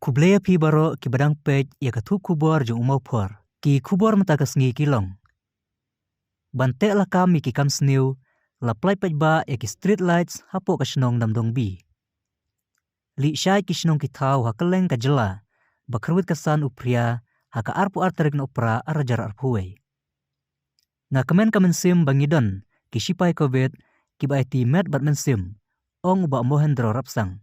Kublaya pi baro ki badang pej ya katu khubor jong Mawphor. Ki khubor mata kasngi kylleng. Bante la kam ki kam sniu la plai pej ba ya ki street lights hapo ka shnong namdong bi. Li shai ki shnong ki thau ha kylleng ka jylla. Bakarwit kasan upria ha ka arpu artarik na upra arajar arpuwe. Nga kamen sim bangidon ki shipai covid ki ba iti met bat sim ong ba mohendro rapsang.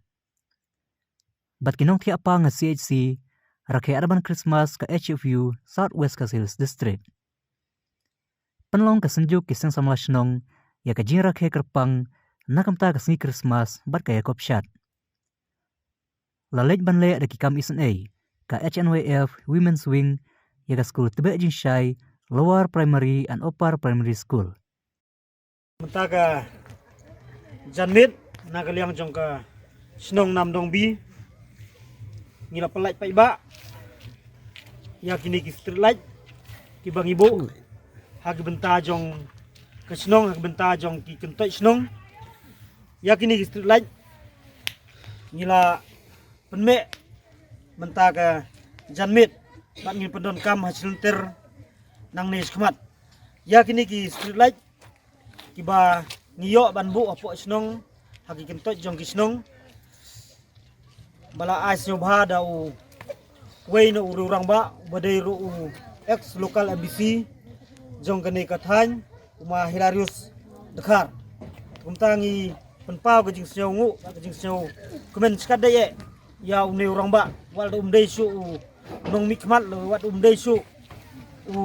Bat kinong ti apa nga CHC rakhe araban Christmas ka HFU Southwest Hills District. Panlong ka senjuk ki seng samla shnong ya ka jin rakhe kerpang nakamta ka sengi Christmas bat ka yakop shat. Lalej banle da ki kam isen A ka HNYF Women's Wing ya ka school tebe jin shai Lower Primary and Upper Primary School. Mentaga janmit nagaliang jong ka shnong namdong bi ngila pelaj pai ba ya kini ki street light ki bang ibu hagi benta jong ke shnong hagi benta jong ki kentoi shnong ya kini ki street light ngila penme mentaga janmit bat ngil pendon kam hasilter nang nes khmat ya kini ki street light ki ba ngiyo ban bu apo shnong hagi kentoi jong ki shnong bala ais nyobha da u wei no urang ba badai ru ex local MBC jong kane kathan uma hilarius dekhar kumtangi penpau ke jing seo ngu ke jing seo komen skat dai ya une urang ba wal dei su nong mikmat lo wat dei su u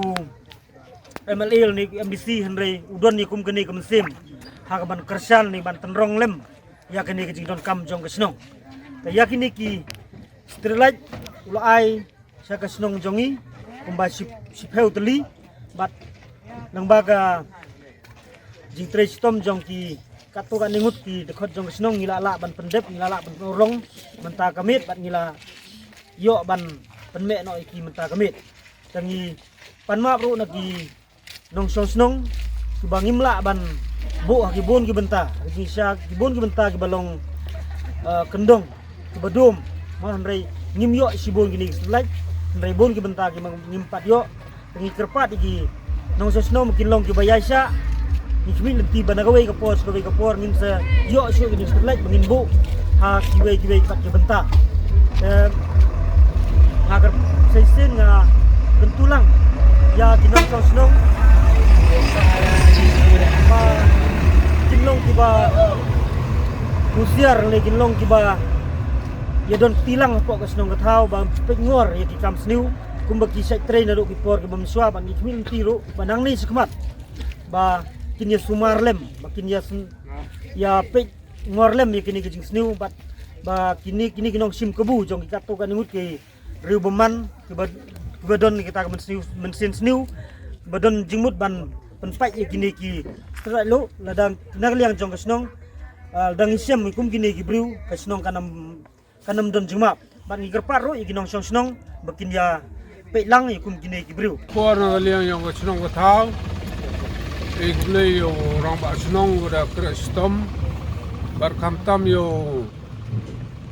MLL ni MBC henry udon ni kum kane kum sim ha ban kersan ni ban tenrong lem ya kane ke jing don kam jong ke snong yakini ki street ulai saka snong jongi kumba sipeu teli bat nang baga jitre stom jong ki katu kan ningut ki dekhot jong snong ngila la ban pendep ngila la ban rong menta kamit bat ngila yo ban penme no ki menta kamit tangi panma ru na ki nong snong ki bangim la ban bu ki bon ki benta ki sha ki bon ki benta ki balong kendong badum man rai ngim yo sibon gini slide rai bon ki benta ki ngimpat yo ngi kerpat iki nong sosno mungkin long ki bayasa ni kimi lenti banagawe ka pos ngim sa yo syo gini slide mangin bu ha ki we pat ki benta ngagar seisen nga kentulang ya kinong sosno ba kinong ki ba usiar le kinong ki ba ya don tilang po ka snong kathau ba pengor ya ki kam sniu kumba ki sai train ro ki por ki bam swa ba ki min tiro banang ni sikmat ba kinya sumar lem ba kinya ya pe ngor lem ya kini ki jing sniu ba kini kinong sim kebu jong ki katu kan ngut ki riu beman ki ba don kita ka men sniu ba don jingmut ban penpai ya kini ki strai lo ladang nagliang jong ka snong dang isiam kum kini ki briu ka snong kanam don juma ban ngi gerpar ro iginong snong bakin ya pe lang ikum kine ki briu por liang yang snong ka thau igle yo rong ba snong da kristom bar kam tam yo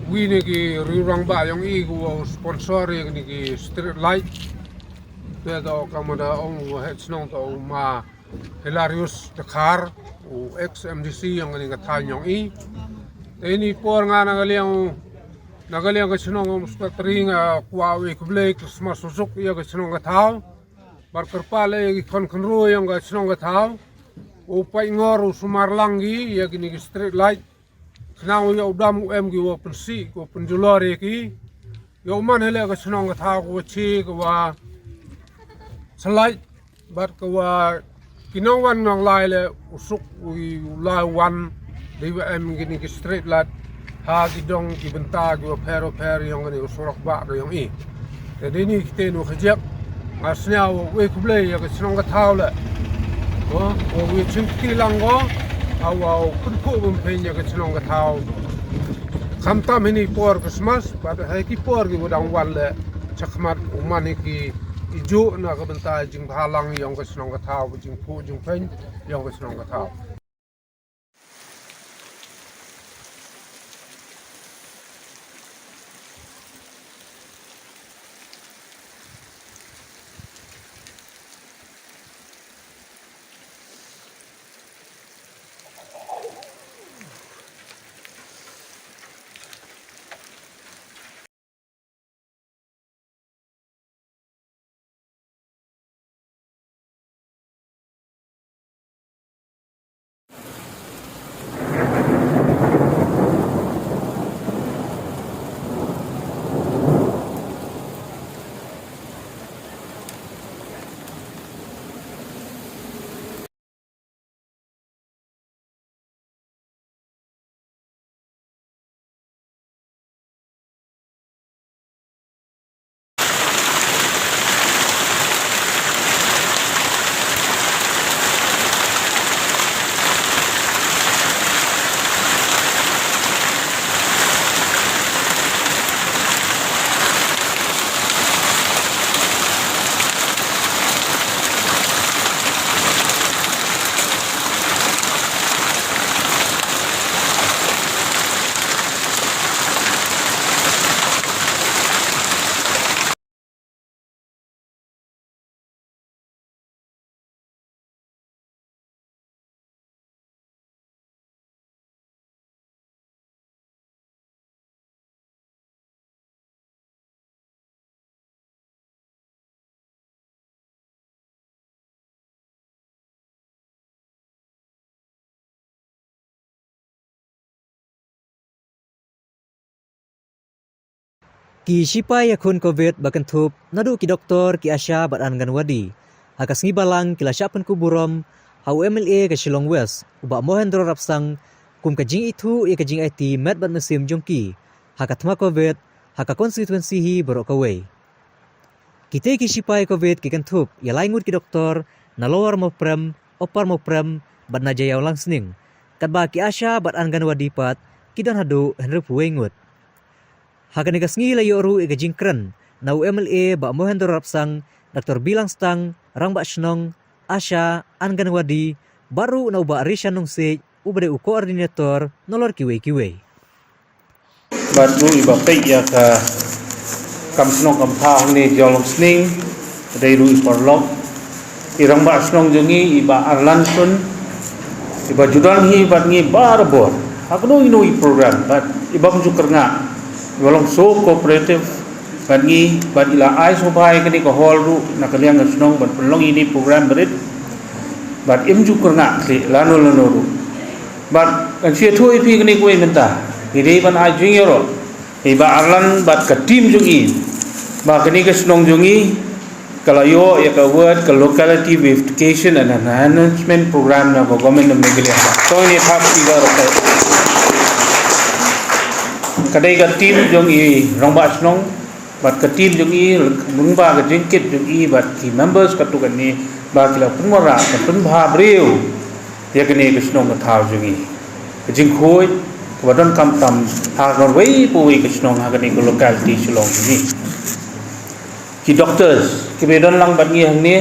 wini ki rurang ba yang i go sponsor ni ki street light te do kamada ong het snong to ma hilarius dekhar u ex MDC yang ni ka thau yang i ini por nga nagaliang ka sinong muskatring kwawi kublay Christmas susuk ya ka sinong ka thau bar kerpale kon konro yang ka sinong ka thau upai ngor sumar langgi ya kini street light sinang ya udam UM gi wo pensi ko penjulore ki yo man hele ka sinong ka thau ko chi ko wa slide bar ko wa kinong nang lai le usuk wi lai wan DWM gini street light ha gidong ki benta go pero yang ni usurak ba go yang i jadi ni kita no khajak ngasnya we kublay ya snong ka thau le o we chimki lang go aw kun ko bum pen ya snong ka thau khamta mini por Christmas ba ha ki por gi bodang wan le chakmat umani ki ijo na ka benta jing halang yang ka snong ka thau jing pu jing pen yang ka snong ka thau Ki sipai yakun COVID bakan thup nadu ki doktor ki Asha bat Anganwadi. Hakas ngi balang ki lasyapan kuburom hau MLA ke Shillong West uba Mohendro Rapsang kum ka jing itu ya ka jing IT met bat mesim jongki. Hakat ma COVID haka konstituensi hi borok kawai. Kita ki sipai COVID ki kan thup ya laingut ki doktor na lower Mawphor opar Mawphor bat na jayaw lang sning. Kat ba ki Asha bat Anganwadi pat ki don hadu henrup wengut. Hakan ikas ngi layo ru ika jingkren na UMLA ba Mohendro Rapsang Dr. Bilang Stang rang ba Shnong Asha Anganwadi baru na uba Arisha nung se ubade u koordinator nolor kiwe. Baru iba pek ya ka kam Shnong kam thang ni jolong sning dai ru iporlok irang ba Shnong jongi iba arlan sun iba judan hi bat ngi barbor hakno ino i program bat iba mujukar nga Walang so cooperative bagi ila ai so bai kini ko hol ru nakaliang Shnong ban pelong ini program berit bat imju kurna kli lano ru bat an sia thui pi kini ko bynta ide ban ai jing yoro iba arlan bat ka team jungi ba kini ke Shnong jungi kalau yo ya ka word ka locality verification and enhancement program na government of Meghalaya so ini thap tiga rokai kadai ka team jong i rongba Shnong bat ka team jong i mungba ka jingkit jong i bat ki members ka tu kan ni ba kila pungora ka punbha breu ya kini ka Shnong ka thau jong i ka jing khoi ka badon kam tam ha nor wei pu wei ka Shnong ha kini ka locality Shillong ni ki doctors ki bedon lang bat ngi hang ni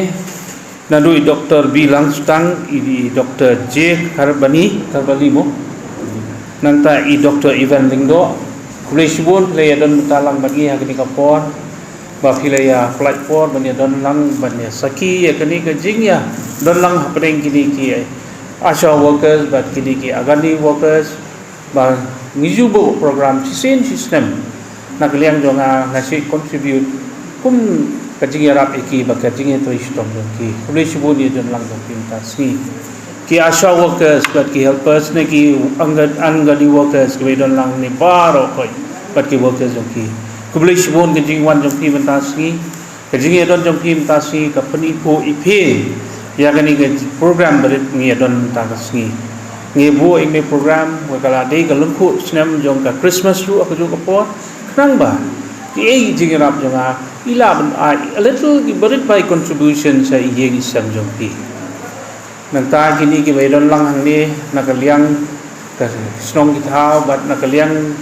nadui Dr. Bilang Stang i Dr. J Karbali mo nanta i Dr. Ivan Lingdo Kulesibun playa don talang bagi hakini kapor ba filaya flight for bani don lang bani saki ya kini ke jingjia don lang hapeng kini ki asha workers but kini ki agani workers ba ngijubo program system nakliang jonga nasi contribute kum ka jingjia rap iki ba ka jingjia to istom ki Kulesibun ya don lang bynta si ki asha workers but ki helpers ne ki angani workers ki don lang ni baro koi but ki workers ki kublish bon ki jingwan jong pi bantasi ki jingi don jong pi bantasi ka pani po ipe ya kani ke program berit ngi don takasi ngi bo ing program wa kala dei ka lungku snam jong ka Christmas ru aku jong po krang ba ki ei jingi rap jong a ila ban a little ki berit by contribution sa iye gi sam jong pi nanta kini ki baidon lang hang ni nakaliang ka Shnong ki thau bat nakaliang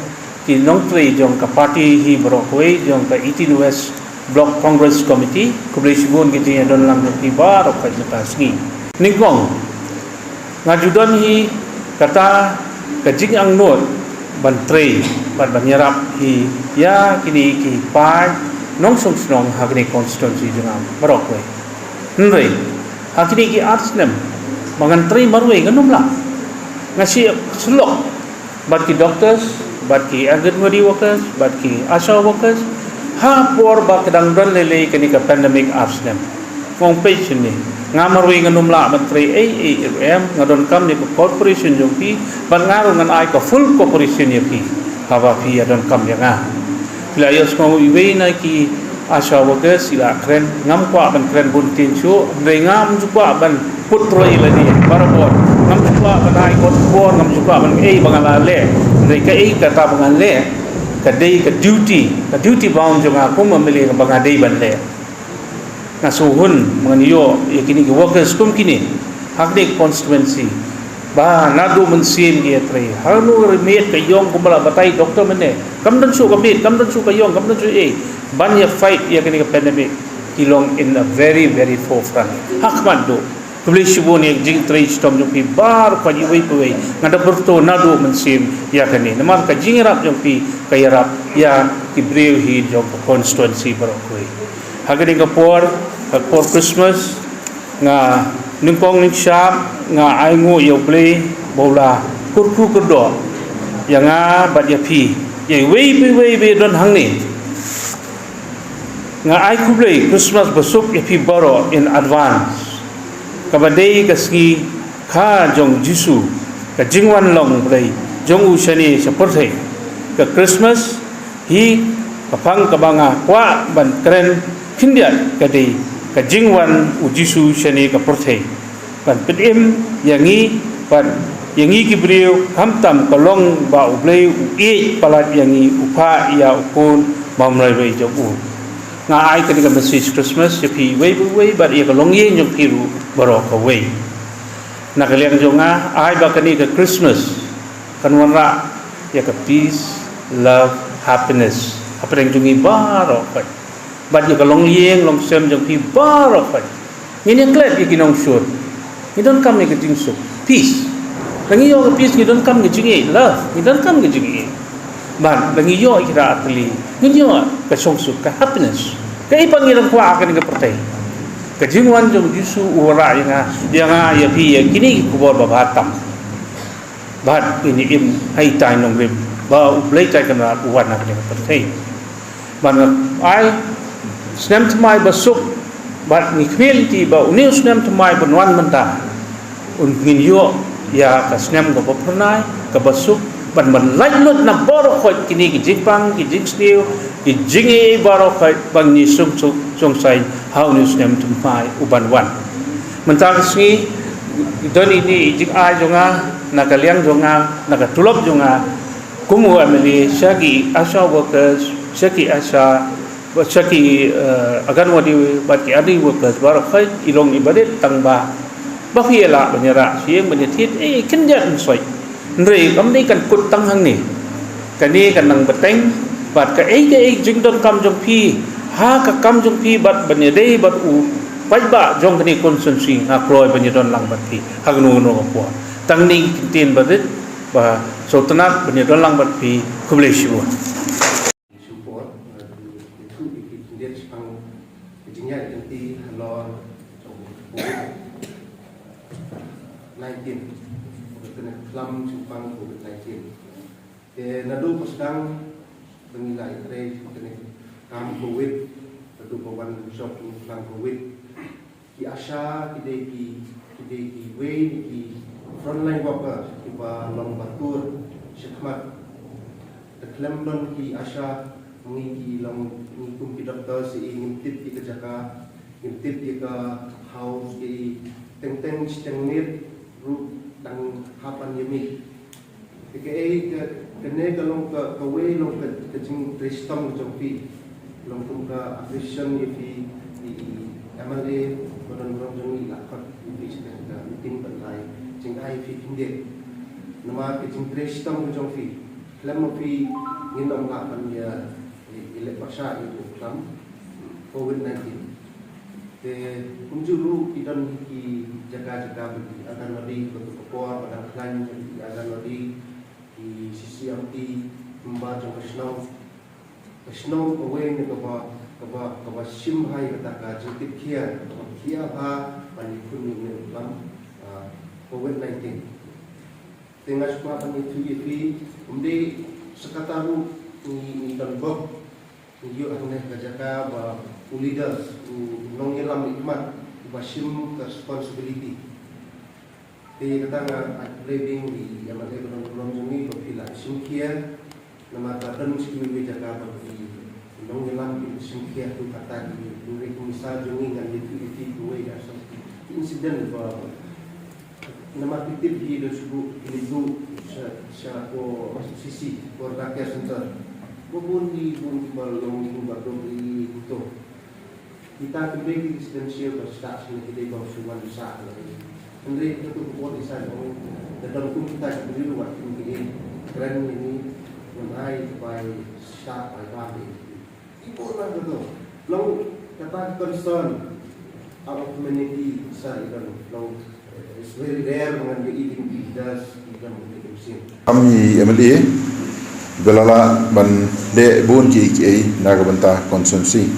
ki nong tri jong ka party hi brokwe jong ka 18 West Block Congress Committee kublesibun ki tin don lang ki ba ro ka tasngi ningkong ngajudon hi kata ka jing ang not ban tre ban banyarap hi ya kini ki pa nong song Shnong hagni constituency jong brokwe nrei hakini ki arts nem mangan tri marwe ganum la ngasi slok bat ki doctors bat ki Anganwadi workers bat ki asha workers ha por ba kadang don lele kini ka pandemic arts nem ngong patient ni ngamarwe ganum la bat tri AAM ngadon kam ni corporation jong pi ban ngaru ngan ai ka full corporation ya pi hawa pi adon kam ya nga la yos ko iwe na ki asha workers ila kren ngam kwa ban kren bun tin chu dei ngam chu kwa ban putro ila ni barabor ngam chu kwa ban ai ko bor ngam chu kwa ban bangala le dei ka kata bangal le ka dei ka duty bound jo nga ko mamili ka banga dei ban le na suhun manganiyo yakini ki workers kum kini hakde constituency ba nadu mensim ki tre hanu remet ka yong kumala batai doktor mene kam dan su ka mit kam dan su ka yong kam dan su banya fight yakini ka pandemic kilong in a very forefront hakman do kublesibun yang jing tre stom jong pi bar ko ji wei pui ngada berto nadu mensim yakini namar ka jing rap jong pi kayarap ya ki breu hi jong constituency barokoi hagani ka por Christmas nga ningkong ning shap nga aingu yo play bola kurku kurdo yang bat ya pi ye wei don hang ni nga ai kublei Christmas besuk ya pi baro in advance kabadei kaski kha jong jisu ka jingwan long play jong u shani sapurthai ka Christmas hi kapang kabanga kwa ban kren kindiat kadi ka jingwan ujisu shani ka porthei ban pedim yangi ban yangi gibriu hamtam kalong ba ublei e palat yangi upa ya ukun mamrai wei jobu nga ai kadi ka message Christmas yapi wei bat ya kalong ye nyong piru barok ka wei nakaliang jonga ai ba kani ka Christmas kanwanra ya ka peace love happiness apa yang jungi barok ka bat ya kalong yeng long sem jong pi barok ka ini klet ya kinong syur you don't come ke jing su peace langi yo ke peace you don't come ke jing love you don't come ke jing ban langi yo kira atli ni yo ka song su ka happiness ka ipang irang kwa ka ni pertai ka jingwan jong jisu ura yang ya pi ya kini kubor babatam bat ini im hai tai nong rim ba ublei tai kana uwan na ka pertai ban ai snem tmai basuk bat ni kwelti ba uniu snem tmai banwan menta un ngin yo ya ka snem ko pernai ka basuk ban man lai lut na boro khoi kini ki jingpang ki jingstiu ki jingi boro khoi bang ni sum sung sai how ni snem tmai uban wan mentang sni doni ni jing ai jonga nakaliang jonga nakatulop jonga kumu ameli shagi asha workers shaki asha Shaki agan wadi bati adi workers baru khai ilong ibadet tangba bafiela banyara siang banyatit kenjat soi ndrei kamni kan kut tang hang ni kani kan nang beteng bat ka jing don kam jong pi ha ka kam jong pi bat banyadei bat u pai ba jong kani konsensi ha kloi banyadon lang bat pi ha gnu no ko tang ni tin badet ba sotanat banyadon lang bat pi kublei shiwa jingjia nanti halon COVID-19 kena kelam simpang COVID-19 nadu sedang menilai trade kena kam COVID nadu bawan shop kelam COVID ki asha ki way ki frontline worker ki ba long batur syakmat kelam don ki asha mengi long kum ki doktor si ngintip ki jaka ngintip ki ka house ki teng stengnet ru dang hapan yemi ke kene ka long ka way long ka jing tristam jong pi long kum ka appreciation yi amale bodon jong la khat yi ka meeting banai jing ai fi kinde nama ke jing tristam jong pi lam pi nginom la pan ya ilek pasha itu dalam COVID-19. Unjuru kita ki jaga akan lebih betul kopor pada klan akan lebih di sisi anti membaca kesnau away ni kaba simhai kata kajik kia ha panikun ni dalam COVID-19. Tengah semua panitu itu umdi sekataru ni tanbok you ahne kajaka ba leaders nongilam hikmat basim responsibility te katanga living di yamate belum jumi bapila simkia nama tadan sikmi jaka ba nongilam simkia tu kata di duri misal jumi ngan itu duwe ya insiden ba nama titip di dosu itu syapo sisi warga center Bubun di balong di badong di itu kita kembali residensial berstak sini kita bawa suman besar lagi. Andai itu buat di sana dalam kum kita beri waktu ini keren ini menai by start by body. Itu orang itu. Long kata concern our community saya dan long it's very rare mengambil eating leaders dalam komunikasi. Kami MLA belala ban de bun ki naga banta konsumsi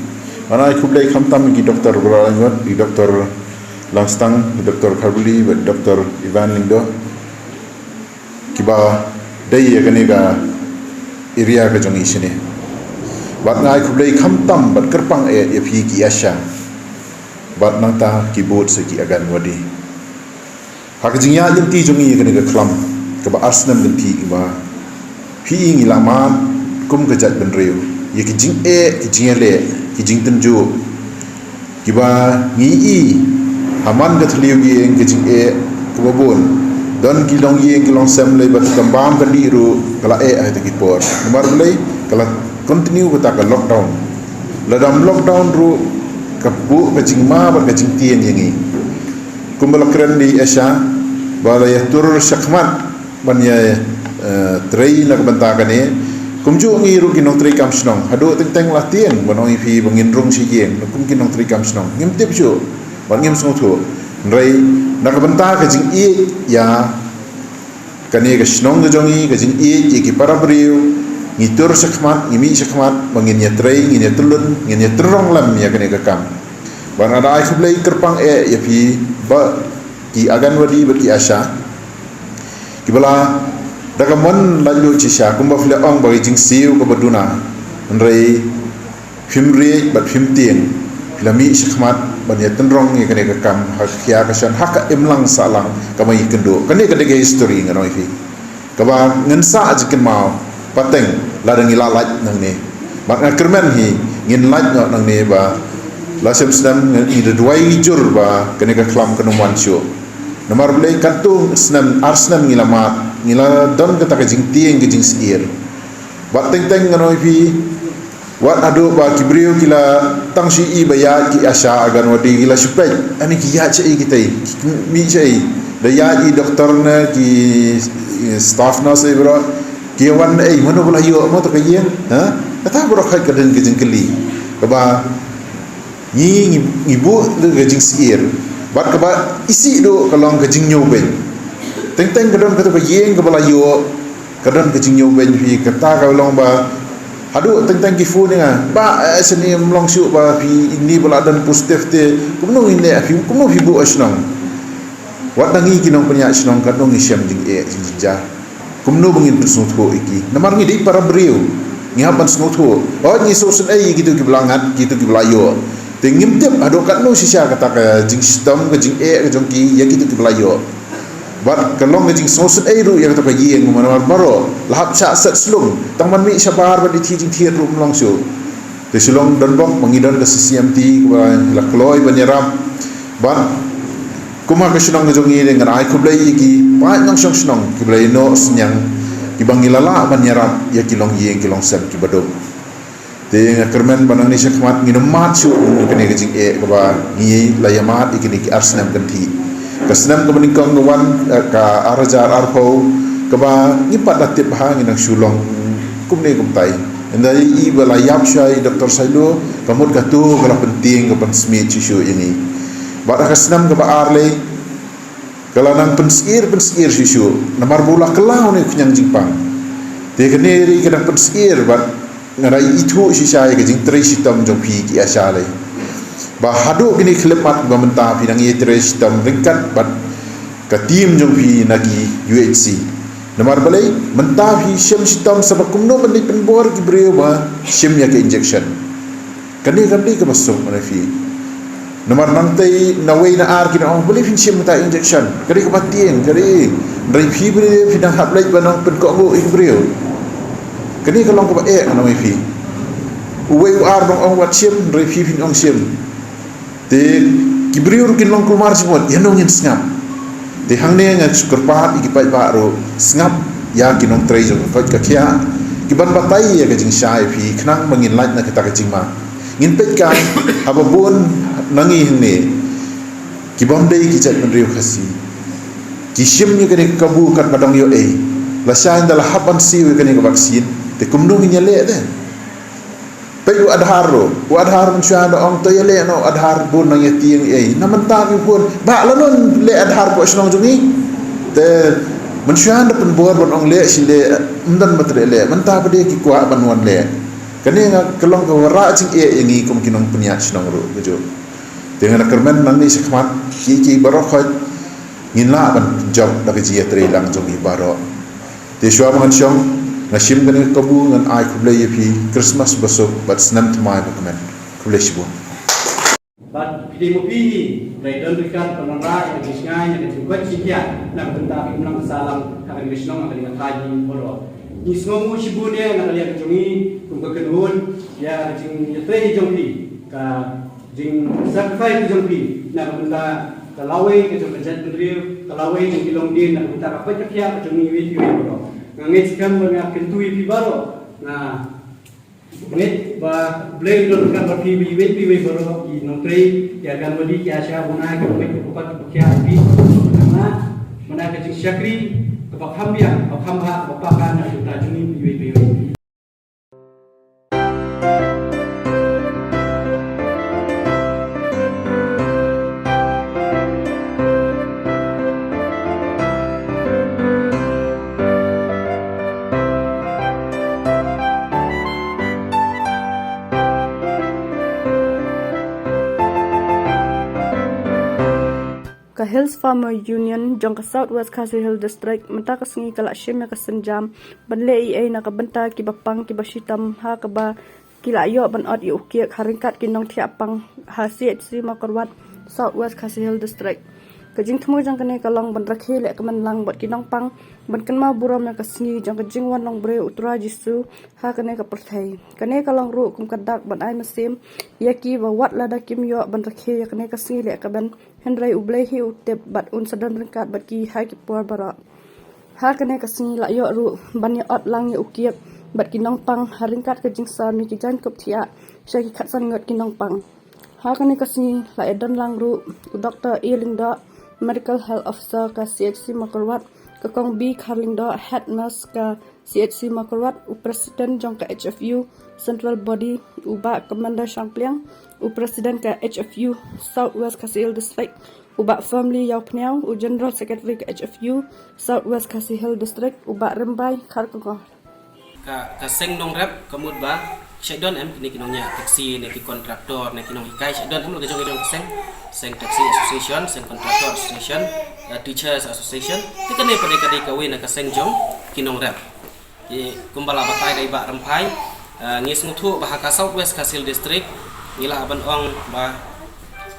mana kublai khamtam ki doktor beralangwat di doktor langstang di doktor kharbuli di doktor Ivan Lindo kiba dai ya gani ga area ka jong isine bat ngai kublai khamtam bat kerpang ya phi ki asha bat nata keyboard se ki agan wadi hak jingya yenti jongi gani ga klam ka ba asnam genti ba Pi ngi laman kum kejat benreu ye ki jing ki jing le ki jing tenju ki ba ngi haman ga thliu gi ki jing ko babon don ki long ye ki long sem le bat kambam ka di ru kala ai te ki por nomor le kala continue ka ka lockdown la dam lockdown ru ka bu ka jing ma ba ka jing tien yengi kumbala kren di asha bala ya turur shakmat ban ya trei na ka banta ka ne kumju ngi ru ki nong trei kam snong hadu teng teng la tien banoi fi bangin rong si yeng kum ki nong trei kam snong ngim tip chu ban ngim song thu rei na ka banta ka jing ya kane ka snong ga jongi ka jing ki parabriu ngi tur shakmat ngi mi shakmat bangin ya trei ngi ya tulun ngi ya terong lam ya kane ka kam ban ada ai khublei kerpang ya fi ba ki agan wadi ba ki asha ki bala daga mon lalu cisha kumba fle ong bagi jing siu ko baduna rei fimri bat fimtien filami shakmat ban ya tenrong ye kane ka kam hakya ka shan hak imlang salang kamai kendo kane ka de history nganoi fi ka ba ngan sa jikin mau pateng ladang ila laj nang ne ba kermen hi ngin laj nang ne ba la sem snam ngi de duai jur ba kane ka klam kanu wan shu nomor beli kantu snam arsnam ngilama ngila don kata ka jing tieng ke jing sir ba teng teng nganoi fi wat adu ba kibriu kila tang si I baya ki asha agan wadi gila supay ani ki ya chai kitai mi chai da ya I doktor na ki staff na se bro ki wan mano bula yo mo to kayen ha kata bro khai ka den ke jing keli ba ni ibu de ke jing sir bat ka ba isi do kalong ke jing nyoben teng teng kadon kata ba yeng ka bala yo kadon ke jing nyoben fi kata ka long ba hadu teng teng ki fu ni ba seni mlong syu ba fi ini bala dan positif te kumno ini fi kumno fi bu asnong wat dangi kinong penya asnong kadong isyam jing jingjia kumno bangin persut ho iki namar ngi di para brio ngi hapan snut ho oh ni sosun gitu ki belangat gitu ki belayo tengim tip ado katno sisya kata ka jing sistem ke jing ke jong ki ya gitu ki belayo bat kalong ke jing sosun ru ya kata ka yeng mana baro lahap cha sat slum tangman mi sabar ba di thi jing thier rum long syu te silong don bok mangidon ke CMT ba la kloi banyaram ba kuma ka sinong jong i dengan ai kublai ki pa nong song sinong ki blai no senyang ki bangilala banyaram ya ki long yeng ki long sem ki badom te kermen banang ni shakmat ngi mat su kene ke jing ke ba ngi layamat ikini ki arsenam kanthi kasnam ke menikong wan ka arajar arpo ke ba ngi pat latip ha ngi nang sulong kumne kumtai endai I bala yap shai doktor saido kamut ka tu kala penting ke pan smith chisu ini ba kasnam ke ba arle kala nang pensir chisu namar bula kelau ni kenyang jingpang te kene ri ke nang pensir ba ngarai itu sisai ke jing tre sistem jong pi ki asale ba hadu kini klemat ba menta pi nang ye tre sistem ringkat bat ka tim jong pi nagi UHC namar balai menta pi sim sistem sabak kumno bandi penbor ki breu ba sim ya ke injection kani ke masuk mana fi namar nang tai nawai na ar ki na boleh fin sim ta injection kari ke batien kari drai pi breu fi nang hablai ba nang pen ko go ik breu kini kalong ko ba ano mai fi uwe ar dong ong wat sim re fi fin ong sim te kibriur kin long kumar simot yanong yin snap te hangne nga skurpat iki pai ba ro snap ya kinong trei jong ko ka kya ki ban batai ya ka jing shai fi knang mangin light na kita ka jing ma ngin pet ka hababon nangi hne ki bom dei ki chat man riu khasi ki sim ni kene kabu kat badong yo la shai dal haban si we kene ka vaksin te kumno ngi le de pe u adharo mun sha da ong to le no adhar bun nang yetieng naman ta ki pun ba la non le adhar ko snong jungi te mun sha da pun bor bon ong le si le mdan matre le man ta pade ki kwa ban wan le kane nga kelong ko ra ching ngi kum kinong punya snong ru bejo te nga kermen nang ni sekmat ki baro khot ngin la ban job da ki ji tre lang jungi baro te shwa man shong nasim kene kabu ngan ai kublai pi Christmas besok bat senam temai dokumen kublai sibu bat pidi mo pi dai don dekat penara yang disngai yang cukup sikia nak bentar imlang salam akan disnong akan haji bolo ni semua shibun dia nak lihat jongi kum ke kedun ya jing yate jong pi ka jing sakai jong pi nak benda kalawai ke jong kerja pendiri kalawai jong kilong din nak benda apa cakya jong ni wi baro ngai sikam ngak kentui pi baro na net ba blame don kan pi wi baro i notri ya kan bodi ya sha bona ke wi ko pa kya pi na mana ke jing syakri kepakham dia pakham ha papakan na juta juni pi Ka Hills Farmer Union jong ka Southwest Khasi Hill District menta ka sngi kala shim ka senjam banle ai na ka benta ki bapang ki basitam ha ka ba kila yo ban ot yu ki kharingkat ki nong thia pang ha CHC Makorwat Southwest Khasi Hill District ka jing thmu jang kane ka long ban rakhe le ka man lang bot ki nong pang ban kan ma buram na ka sngi jong ka jing wan long bre utra jisu ha kane ka perthai kane ka long ru kum ka dak ban ai masim yaki wa wat la da kim yo ban rakhe ya kane ka sngi le ka ban Henry ublay hi utep bat un sadan rengkat bat ki hai ki por bara ha kane ka singi la yo ru ban ya ot lang ya ukiep bat ki nong pang haringkat ka jingsa mi ki jan kop thia sha ki khatsan ngot ki nong pang ha kane ka singi la edan lang ru Dr. Elingda Medical Health Officer ka CHC Makorwat ka kong B Kharlingda Head Nurse ka CHC Makorwat President jong ka HFU Central Body uba Commander Shangpliang President ka HFU Southwest Khasi Hill District uba Family Yaw Pniaw General Secretary ka HFU Southwest Khasi Hill District uba Rembai Kharkong ka seng nong rap kamut ba shaidon em kini kinongnya taxi ne ki kontraktor ne kinong hikai shaidon em lo gejong seng taxi association seng kontraktor association teachers association tikane pada kadai kawin ka seng jong kinong rap ye kumbala batai dai ba rempai ngis nguthu ba ka Southwest Khasi Hill District ila ban ong ba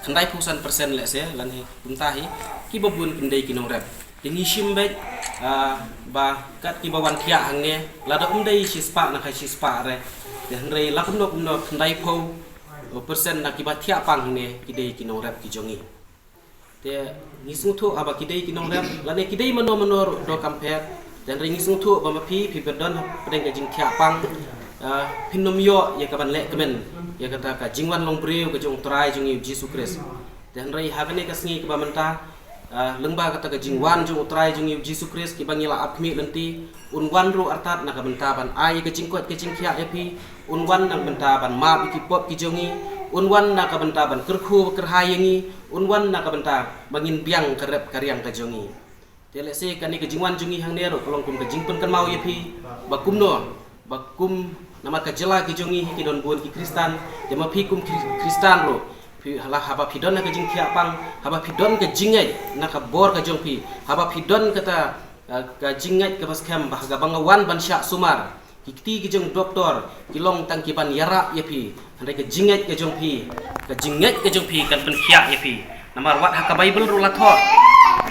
khandai pusan persen le se lan hi buntahi ki babun kindai kinong rap dingi shimbek ba kat ki bawan thia hangne la da umdai shispa na khai shispa re de hangre la kumno khandai pho persen na ki ba thia pang hangne kidai kinong rap ki jongi te ngisungthu aba kidai kinong rap la ne kidai mano do compare dan ring ngisungthu ba mapi pi perdon pedeng ka jing thia pang pinom yo ya kaban le kemen ya kata ka jingwan long breu ka jong trai jong Jesus Christ dan rai hakane ka sngi ka menta lengba kata ka jingwan jong trai jong Jesus Christ ki bangila apmi lenti unwan ru artat na ka menta ban ai ka jingkot ka jingkhia epi unwan nang menta ban ma ki pop ki jongi unwan na ka menta ban kerkhu kerhayengi unwan na ka menta bangin biang kerep karyang ka jongi tele se kani ka jingwan jongi hang ne ro kolong kum ka jingpun kan mau epi bakum nama ka jylla ki jongi ki don buon ki Kristan jama phi kum Kristan lo phi hala haba phi don na ka jing khia pang haba phi don ka jingai na ka bor ka jong phi haba phi don kata ka jingai ka bas kham bah ga bangawan ban sha sumar ki ti ki jong doktor ki long tang ki ban yara ye phi hande ka jingai ka jong phi kan pen khia ye phi namar wat ha ka Bible ru la tho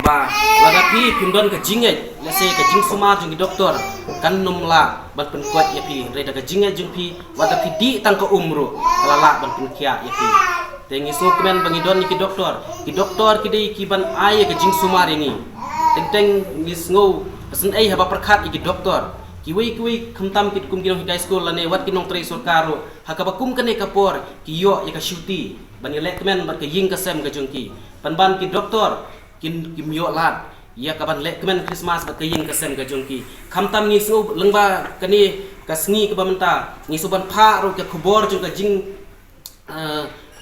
ba laga phi pindon ka jingai la se ka jing sumar jong doktor kan numla ban pen kuat ye phi re daga jingai jong phi wada phi di tang ka umru lala ban pen khia ye phi tengi so kemen bangi don ki doktor ki dei ki ban ai ka jing sumar ini teng ngis ngo pasen ai haba perkhat ki doktor ki wei khamtam kit kum kinong high school lane wat kinong tre sorkaro hakabakum kane kapor ki yo ya ka shuti ban ye lekmen ban ka ying ka sem ka jong ki ban ki doktor kin kimyo lat ya kaban le kemen Christmas ba kayeng kasem ka jongki khamtam ngi su lengba kani kasngi ka bamenta ngi su ban pha ro ka khubor jong ka jing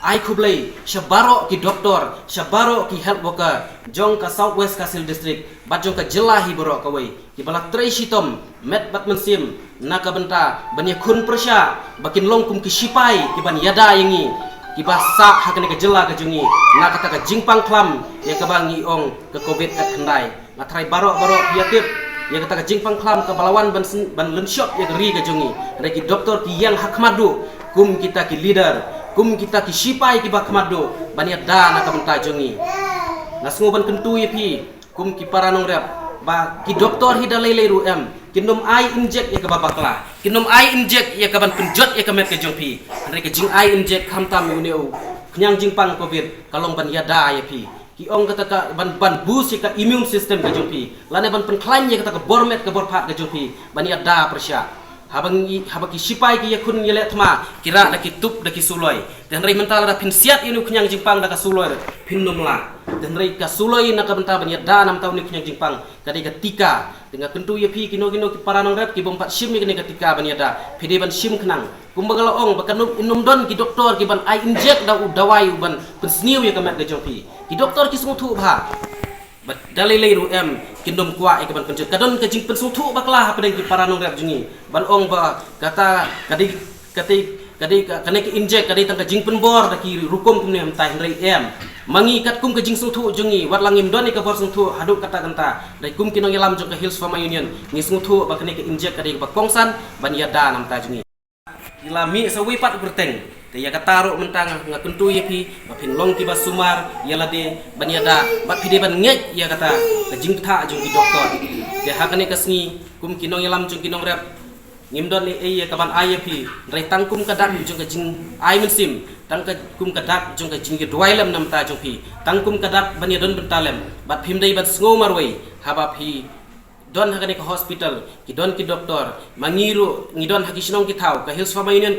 ai khublei shabaro ki doktor shabaro ki health worker jong ka Southwest Khasi Hill District bat jong ka jylla hi boro ka wei ki balak trei shitom met bat mensim na ka benta ban ya khun persha bakin longkum ki sipai ki ban yada yengi kiba sak hakane ka jylla ka jungi na kata ka jingpang klam ya ka bangi ong ke covid kat khandai na trai baro piatip ya kata ka jingpang klam ka balawan ban lenshot ya ri ka jungi reki doktor ki yang hakmadu kum kita ki leader kum kita ki sipai ki bakmadu ban ya da na ka benta jungi na sungo ban kentu ye pi kum ki paranong rap ba ki doktor hi dalai ru em kinom ai inject ya ke babakla kinom ai inject ya ke ban penjot ya ke met ke jongpi andre ke jing ai inject khamtam uneu knyang jingpang covid kalong ban yada ya pi ki ong kata ka ban boost ya ke immune system ke jongpi lane ban penklaim ya kata ke bormet ke borphat ke jongpi ban yada persya habaki sipai ki yakun yele thma kira daki tup daki suloi dan rei mental da pin siat inu knyang jingpang da ka suloi pin numla dan rei ka suloi na ka benta ban yada nam taw ni knyang jingpang kadi ketika dengan kentu ya pi kino ki paranong rep ki bompat sim ni ketika ban yada pide ban sim kenang kumbagala ong bakan inum don ki doktor ki ban ai inject da dawai ban pensniu ya kamat ke jopi ki doktor ki sungthu bha dalilai ru kindom kwa ke ban penjut kadon ke jing pensungthu baklah apa ki paranong rep jungi ban ong ba kata kadi kane ke inject kadi tang ke jing penbor da ki rukum kum ni am tai rei mangi kat kum ke jing sungthu jungi wat langim don ke bor sungthu haduk kata kanta dai kum kinong yalam jong ke hills farmer union ni sungthu ba kane ke inject kadi ba kongsan ban yada nam ta jungi ilami sawi pat berteng te ya kataru mentang ngakuntu yapi bapin long ki basumar yala de banyada bat pide ban ngej ya kata jing tha jung ki doktor te hakane kasngi kum kinong yalam jung kinong rep ngimdon ni ya kaban ayapi rai tangkum kadak jung ka jing ai mensim tang ka kum kadak jung ka jing ki dwailam nam ta jung pi tangkum kadak banyadon bentalem bat phimdai bat sngo marwei haba phi don hakane ke hospital ki don ki doktor mangiru ngidon hakisinong ki thau ka hills farmer union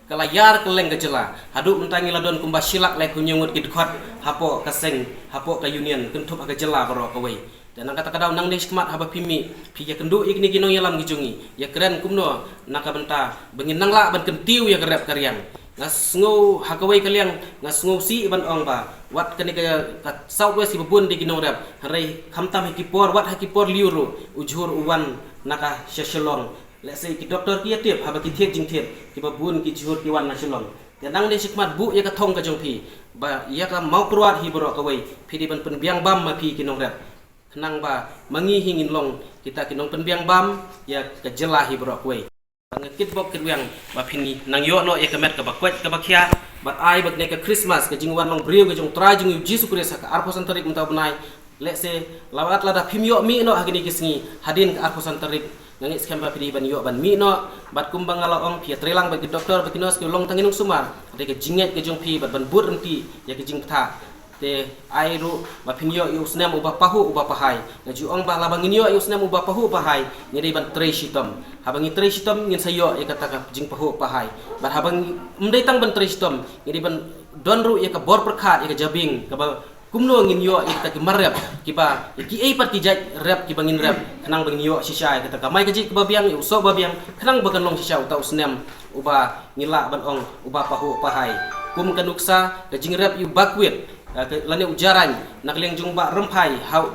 kala yar kylleng ke jylla hadu mentangi ladon kumba silak le kunyungut ki dekhot hapo kaseng hapo ka union kentup ka jylla baro ka wei dan kata kadau nang nesh kmat haba pimi pi ya kendu ikni kinong yalam gijungi ya keren kumno naka benta bengin nang la ban kentiu ya kerep karyang ngasngo hakawai kaliang ngasngo si ban ong ba wat kani ka southwest ki babun di kinong rep harai khamtam hikipor wat hakipor liuru ujhur uwan naka sheshelong let's say ki doktor ki tiap haba ki thiet jing thiet ki babun ki jhur ki wan na shelong dan nang de sikmat bu ya ka thong ka jongpi ba ya ka Mawphor hi boro ka wei phi di ban penbiang bam ma phi kinong rep kenang ba mangi hingin long kita kinong penbiang bam ya ka jylla hi boro ka wei ngakit bok kirwiang ba phini nang yo no ya ka met ka bakwet ka bakhya bat ai bak ne ka Christmas ka jingwan long brio ka jong try jing Jesus Christ ka arpo santarik mta bunai let's say lawat lada phimyo mi no hagini kisngi hadin ka arpo santarik ngangit skam ba pidi ban yo ban mi no bat kumbang ala ong pia trelang bagi doktor bagi nos ke long tanginung sumar de ke jinget ke jong pi bat ban but renti ya ke jing tha te ai ru ba pin yo usnem ubah pahu ubah pahai na ju ong ba labangin yo usnem ubah pahu pahai ngiri ban tre shitom habangi tre shitom ngin sayo ya kata ka jing pahu pahai bat habang mdai tang ban tre shitom ngiri ban don ru ya ka bor perkhat ya ka jabing ka ba kumno ngin yo ita ki marep ki ba ki ai pat ki jaj rep ki bangin rep kenang bangin yo shisha kata ka mai ka ji ki babiang yo so babiang kenang bagan long shisha uta usnem uba ngila ban ong uba pahu pahai kum kanuksa da jing rep yu bakwit lane ujaran nak leng jung ba rempai hau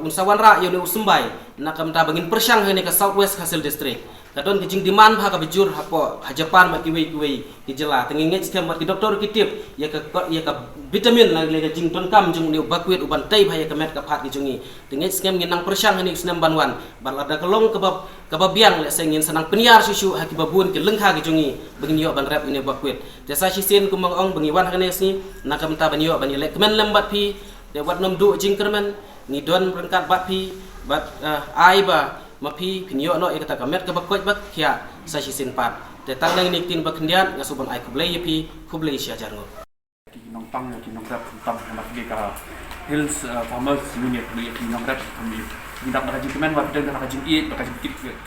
unsawan ra yo ne usumbai nak kamta bangin persyang hene ka southwest hasil district kadon ki jing diman bha ka bejur hapo hajapan ma kiwei ki jylla tenginget skam ki doktor ki tip ya ka vitamin la le jing ton kam jung ne bakwit uban tai bha ya ka met ka phat ki jungi tenget skam nginang persyang hene usnam banwan balada kelong ka babiang le sengin sanang peniar susu haki babun ki lengkha ki jungi bengin yo ban rap ini bakwit jasa sisin kumang ong bengiwan hane sni nakamta ban yo ban le kemen lembat pi de wat nom du jing kermen ni don berangkat bat pi bat ai ba mapi pinyo no ikata kamet ka bakwet bak kya sa sisin pat te tang nang ni tin bakndian ngasuban ai kublai yapi kublai sia jarngo kinong pang kinong rap tam nak ge ka hills farmers union ni kinong rap kami ndak baka jikemen wat den baka jikit baka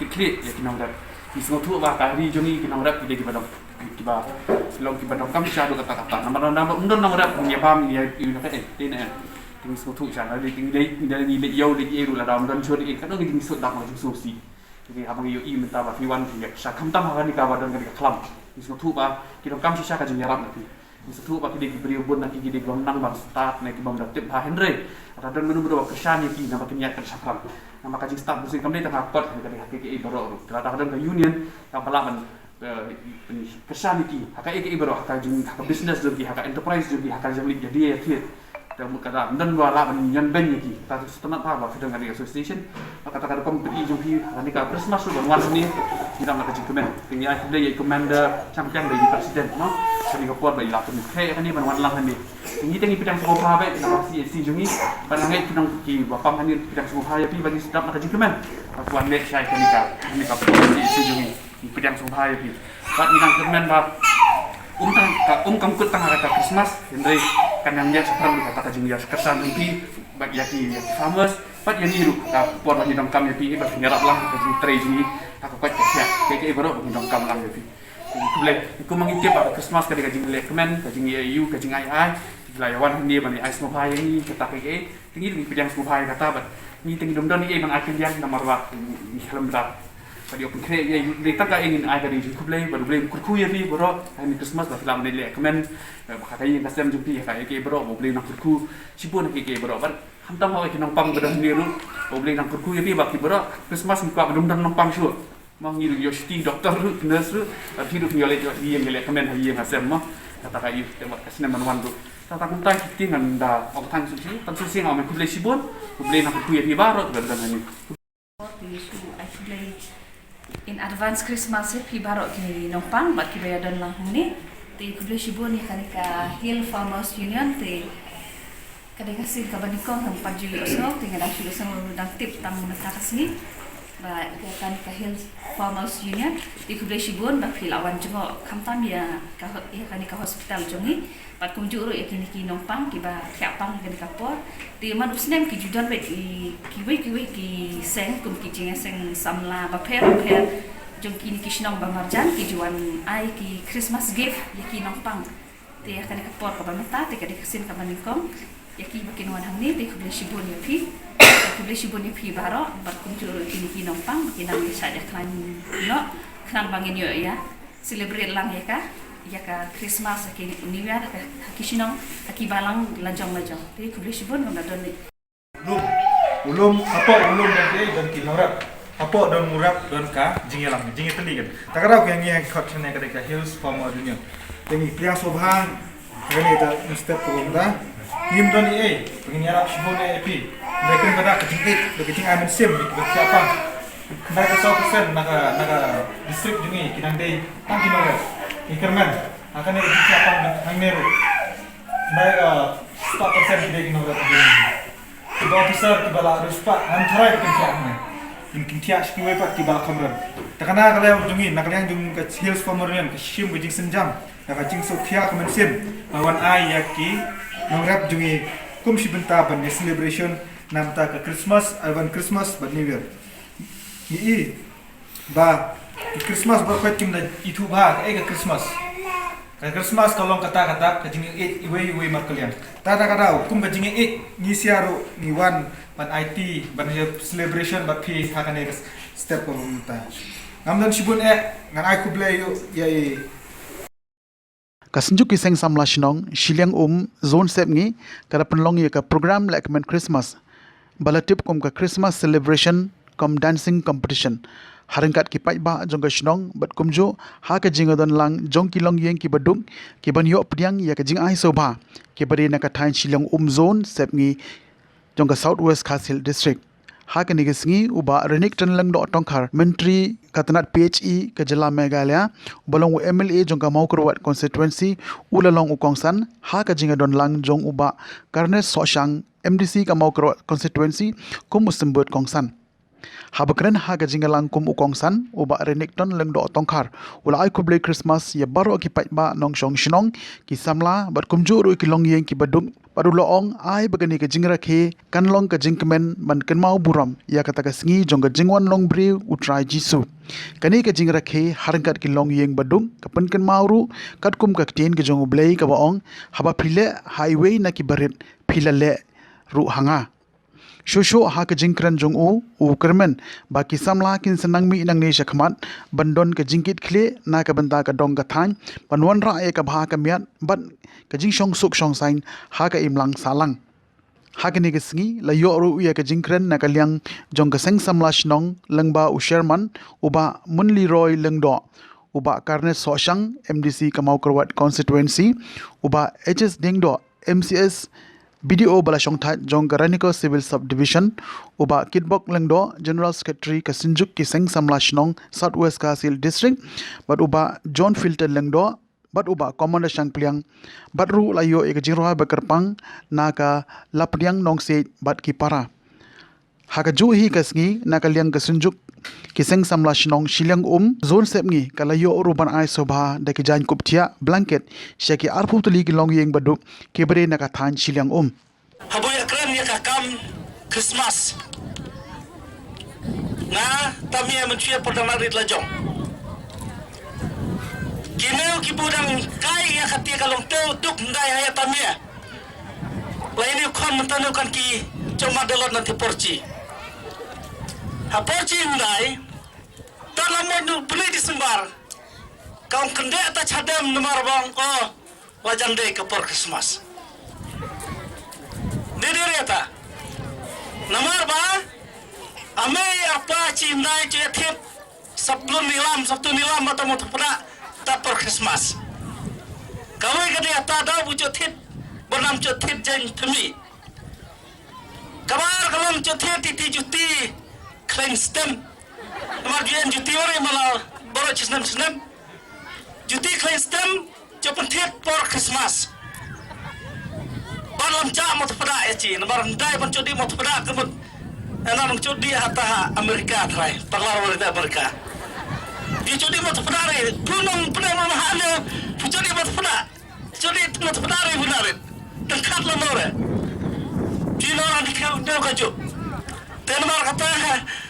kit ya kinong rap ki singo thu ba ka ri joni kinong rap de ki badong kiba long ki badong kam sha do kata nama undon nama rap ni pam ya yu ka tin ting so thu chan la ting dei ni le yo le eru la dam don chod ik kadang ting so dak ma so si jadi habang yo i menta ba fiwan ti ya sa kham tam ha ni ka ba don ka khlam ting so thu ba ki dong kam si sha ka jing yaram ti ting so thu ba ki de bri bun na ki de glom nang bang start na ki bang dak tip ha henry ada don menu bro ka sha ni ki na ba ki nyat ka sa khlam na ma ka jing start musim kam de tang pot ka de ki bro kadang kadang ka union ka pala man kesan iki haka iki bro haka jing haka business jogi haka enterprise jogi haka jamlik jadi ya fit tamu kata dan wala ban ben iki ta setenat pa ba fidang kali association kata kata kompeti jogi hani ka Christmas lu ban sini kita nak jing kemen tinggal dia commander champion dari presiden no Jadi kapor ba ila pun kre kan ni ban wan lang kan ni. Ini tengi pidang suku pha baik na si si jungi ban ngai pidang ki bapang kan ni pidang suku pha ya pi bagi sedap nak jingkemen. Tuan nek syai kan ni ka si jungi pidang suku pha ya pi. Bat ni nang kemen ba kamkut tang kata Christmas hendai kan yang dia sekarang kata jingjia kesan pi bagi yaki famous pat yang iru ka por bagi dong kam ya pi ba nyarap lang ka tre ni tak ko ya ke bro bagi dong kam lang ya pi. Iku mengikip pada Christmas ketika jing lekmen, ke jing EU, ke jing ai, layawan ni bani ais mopai ni kita ke tinggi di bidang mopai kata bat ni tinggi domdon ni bang akhir yang nomor wak ni helm dak tadi open kre ye ni tak ingin ai dari kublai baru blai kurku ya bi bro ni Christmas ba film ni lekmen kata yang kasem jumpi ka ke bro blai nak kurku sibun ke bro bat hantam ho ke nongpang bedah ni ru blai nak kurku ya bi ba ki bro Christmas ni ka domdon nongpang syu mangi yo shooting doktor ru nurse ru hidup ni oleh dia yang lekmen hai yang kasem mah kata kayu tembak kasih man tu tata kuntai kita nganda orang suci tentu sih ngau kublai sibun kublai nak kuya di baru dan ini in advance Christmas pi baru ki nompang mat ki bayar dan lang ni ti kublai sibun ni kan ka Hill Farmers Union ti kadang kasih ka banikong ng paju osno ti ngada silo sang dang tip tam mata kasih ba kan ka Hill Farmers Union ti kublai sibun ba pilawan jongo kamtam ya ka kan ka hospital jongi pat kumjuru ya kini ki nompang ki ba kiapang ki kapor ti man usnem ki judan be ki seng kum ki jinga seng samla ba per jong kini ki shnong ba marjan ki juan ai ki Christmas gift ya ki nompang ti akan kapor ka ba meta ti ka dikasin ka manikong ya ki bakin wan hangni ti kublai sibun ya pi baro ba kumjuru kini ki nompang ki nang sa ja kan no kan bangin yo ya celebrate lang ya ka ya ka Christmas ki New Year ka kishinong ki balang lajong ti kublai sibun ngam don ni ulum dan ki norak apa don murap don ka jingelang jingeteli kan takarau yang yang khot chane ka Hills Farmer Union tengi pia sobhan ngani ta step ko bunda nim don ni begini arab sibun pi mereka pada kejingit begitu amen sim siapa mereka 100% naga district jungi kinang dei tangki norak ikerman akan ada siapa yang neru mereka 100% tidak kena berapa tiba officer tiba lah harus pak antara kekiaannya mungkin tiap sekali pak tiba kamera takana kalau jungin nak yang jung ke Hills Farmer Union ke sim bujing senjam nak jing sokya kemen sim awan ai yaki nongrap jungi kum si bynta ban celebration namta ke Christmas awan Christmas ban New Year ni ba Christmas berkat kim da itu ba ke Christmas Christmas kalau kata ke jingi iwe markalian tada kata kum ke jingi ni siaru ni wan ban IT ban celebration ba pi hakane step ko munta ngamdan sibun ngan ai kublai yo ya Kasenjuk kiseng samla shnong shiliang zone sep ngi kada penlong ye ka program lekmen Christmas balatip kum ka Christmas celebration kom dancing competition haringkat ki pai ba jong ka shnong bat kumjo ha ka jingadon lang jong ki long yeng ki badung ki ban yo pdiang ya ka jing ai soba ki bari na ka thain shiliang zone sep ngi jong ka Southwest Khasil district ha ka ni gisngi uba renik tan lang do tongkhar menteri katanat PHE ke jylla Meghalaya balong MLA jong ka Mawphor constituency ulalong ukongsan ha ka jingadon lang jong uba karne soshang MDC ka Mawphor constituency kum musembut kongsan habakren ha ka jingalang kum ukongsan uba renik ton lang do tongkhar ula ai kublai Christmas ya baro ki pai ba nong shong shnong ki samla bat kumju ru ki long yeng ki badung paru loong ai bagani ka jingra khe kanlong ka jingkemen man kenmau buram ya kata ka sngi jong ka jingwan long bri utrai jisu kani ka jingra khe harangkat ki long yeng badung ka pen kenmau ru kat kum ka ten ki jong blai ka baong haba phile highway na ki barit philale ru hanga Shosho ha ka jingkran jong u kermen baki samla kin senang mi nang ne shakmat bandon ka jingkit khle na ka banta ka dong ka than panwan ra e ka bha ka miat bat ka jing shong suk shong sain ha ka imlang salang ha ka ni ka sngi la yo ru ya ka jingkran na ka liang jong ka seng samla shnong lengba u sherman uba munli roy lengdo uba karne soshang MDC ka Mawphor constituency uba HS dingdo MCS BDO Balashong That Jong Garaniko Civil Subdivision uba Kitbok Lengdo General Secretary Kasinjuk Kiseng Samla Shnong Southwest Khasil District but uba John Filter Lengdo bat uba komanda sang pliang bat ru layo e jingroha bekerpang na ka lapniang nong se bat ki para haga ju hi kasngi na ka liang ka sunjuk kiseng samla shnong shiliang zone sep ngi ka layo ruban ai sobha da ki jan kuptia blanket shaki arpu tuli ki long yeng badu kebre na ka than shiliang haboy akran ya ka kam Christmas na tamia mencuya podang marit lajong kinau kibudang kai ya katia kalong teu tuk ndai haya tamia lain kon mentanu kan ki cuma delot nanti porci ha porci ndai dalam menu beli di sembar kaum kendek ta cadam nomor bang oh wajan dei ke por Christmas diri ta nomor ba ame apa cindai cuetip sebelum nilam sabtu nilam atau mau terpena tak per Christmas kau ikut dia tak ada wujud tip bernam cuetip jeng temi kabar kalau cuetip titi juti clean stem kemudian juti orang malah baru cisnem juti clean stem coba tip per Christmas balam cak mau terpena ya ci nomor ndai pun cudi mau terpena kemudian Enak mencuri hatta Amerika try, pengaruh dari Amerika. Dia curi mata penari, punung penari mahal, curi mata penari, curi mata penari benar. Dekat lemari. Dia orang dia kaju. Tenor kata,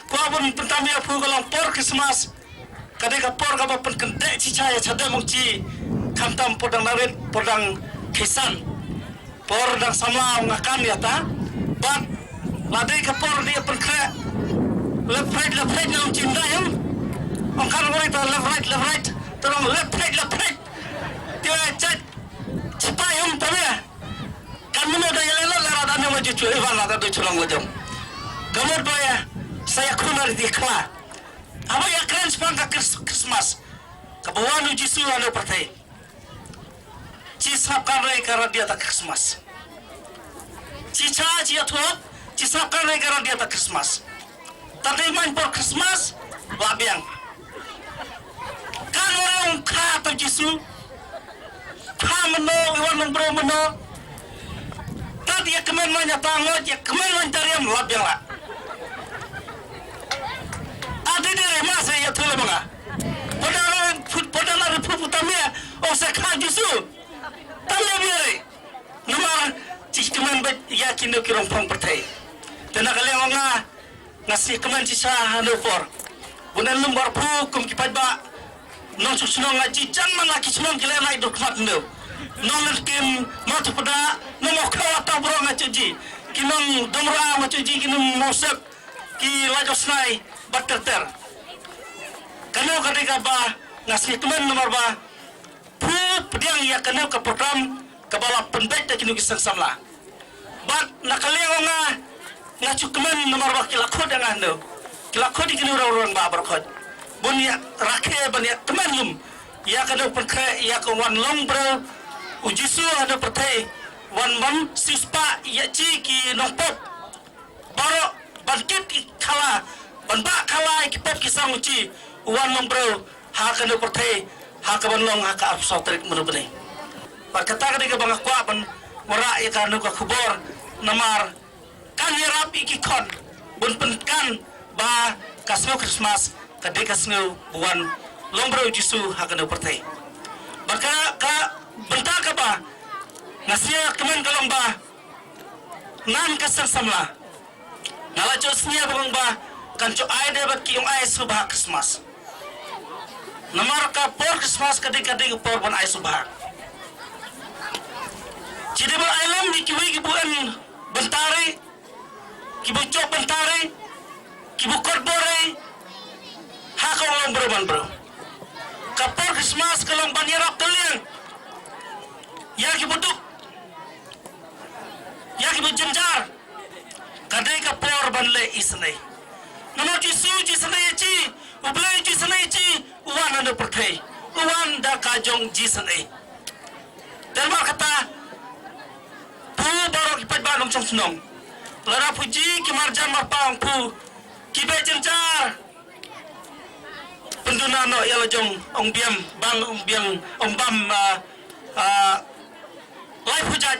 kau pun pentami aku kalau por Christmas, kadang kapor kau pun kendek cicaya cadang mungci, kamtam podang narit, podang kisan, podang sama ngakan ya ta, but ladai kapor dia perkara left right dalam cinta yang angkat orang itu left right terang left right dia cek cepat yang tapi kami mau daya lelah lara dan maju cuci ivan lada tu curang lajam kamu doya saya kunar di kala apa ya keren sepangka Christmas kebawan uji suhu ada partai cisapkan karena dia tak Christmas cica cia tuh cisapkan negara dia tak Christmas. Tadi main por Christmas, labiang. Kan orang kata jisu, meno, iwan bro meno. Tadi ya kemen main tangot, ya kemen main cariam labiang lah. Ada dari masa ya tuh lemah. Padahal ada putamia, oh saya jisu. Tanya biar, nomor cis kemen yakin do kirong pang pertai. Tena kalian ngasih kemen cisa Mawphor. Bukan lumbar hukum kipat ba. Non susno ngaji jangan lagi sunong kalian naik dokumen tu. Non kim mau pada non mau kau atau borong ngaji. Kinong domra ngaji kinong mosek ki lajos nai baterter. Kanau ketika ba ngasih kemen nomor ba. Pediang ya kanau ke program kepala pendek tak kinong kisah samla. Bat nakalian ngacu kemen nomor wakil akod yang anda kilakod ikini orang ba berkod bunya rakyat banyak teman lum ya kada perkara ya ke wan long bro ujisu ada pertai wan sispa ya ciki nongpop baru bangkit kala banba kala ikipop kisang uci wan long bro ha kada pertai ha ka ban long ha ka afsau tarik menubni berkata kada bang akwa ban wara ya kana ka khubor namar kan rapi kikon bun penkan ba kasno Christmas kade kasno buan lombro jisu hakana pertai baka ka benta ka ba nasia kemen kalong ba nan kasar samla ngala josnya bang ba kan co ai de baki yung ai subha Christmas namar ka por Christmas kade por ban ai subha jadi ba alam di kiwi buan bentare kibu cop bentare kibu korbore haka orang berban bro kapor Christmas kalong banyerap kalian ya kibu duk ya kibu jenjar kadai kapor banle isne nono jisu jisne ci ublai jisne ci uwan anda pertai uwan da kajong jisne dan kata pu baru kipat balong cong senong lara puji kimarjan mapang pu kibe jenjar penduna no ya jong ong biam bang ong bam lai hujat